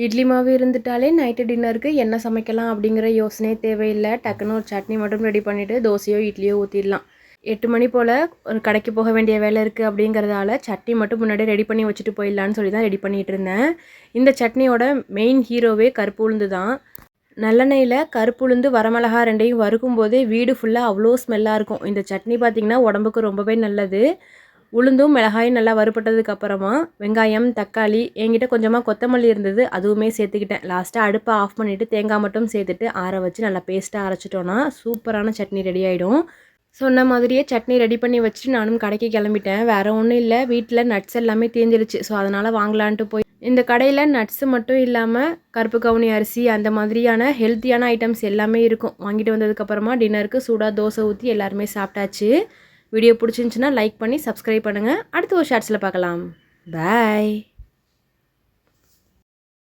இட்லி மாவு இருந்துட்டாலே நைட்டு டின்னருக்கு என்ன சமைக்கலாம் அப்படிங்கிற யோசனையே தேவையில்லை. டக்குன்னு ஒரு சட்னி மட்டும் ரெடி பண்ணிவிட்டு தோசையோ இட்லியோ ஊற்றிடலாம். 8 மணி போல் ஒரு கடைக்கு போக வேண்டிய வேலை இருக்குது அப்படிங்கிறதால சட்னி மட்டும் முன்னாடி ரெடி பண்ணி வச்சுட்டு போயிடலான்னு சொல்லி தான் ரெடி பண்ணிகிட்டு இருந்தேன். இந்த சட்னியோட மெயின் ஹீரோவே கருப்பு உளுந்து தான். நல்லெண்ணெயில் கருப்பு உளுந்து வரமிளகா ரெண்டையும் வறுக்கும் போதே வீடு ஃபுல்லாக அவ்வளோ ஸ்மெல்லாக இருக்கும். இந்த சட்னி பார்த்திங்கன்னா உடம்புக்கு ரொம்பவே நல்லது. உளுந்தும் மிளகாயும் நல்லா வறுபட்டதுக்கு அப்புறமா வெங்காயம், தக்காளி, என்கிட்ட கொஞ்சமாக கொத்தமல்லி இருந்தது, அதுவுமே சேர்த்துக்கிட்டேன். லாஸ்ட்டாக அடுப்பை ஆஃப் பண்ணிவிட்டு தேங்காய் மட்டும் சேர்த்துட்டு ஆற வச்சு நல்லா பேஸ்ட்டாக அரைச்சிட்டோன்னா சூப்பரான சட்னி ரெடி ஆகிடும். சொன்ன மாதிரியே சட்னி ரெடி பண்ணி வச்சுட்டு நானும் கடைக்கு கிளம்பிட்டேன். வேறு ஒன்றும் இல்லை, வீட்டில் நட்ஸ் எல்லாமே தீர்ந்துருச்சு. ஸோ அதனால் வாங்கலான்ட்டு போய் இந்த கடையில் நட்ஸு மட்டும் இல்லாமல் கருப்பு கவுனி அரிசி அந்த மாதிரியான ஹெல்த்தியான ஐட்டம்ஸ் எல்லாமே இருக்கும். வாங்கிட்டு வந்ததுக்கப்புறமா டின்னருக்கு சூடாக தோசை ஊற்றி எல்லாருமே சாப்பிட்டாச்சு. வீடியோ பிடிச்சிருந்துச்சின்னா லைக் பண்ணி சப்ஸ்கிரைப் பண்ணுங்கள். அடுத்த ஒரு ஷார்ட்ஸில் பார்க்கலாம். பாய்.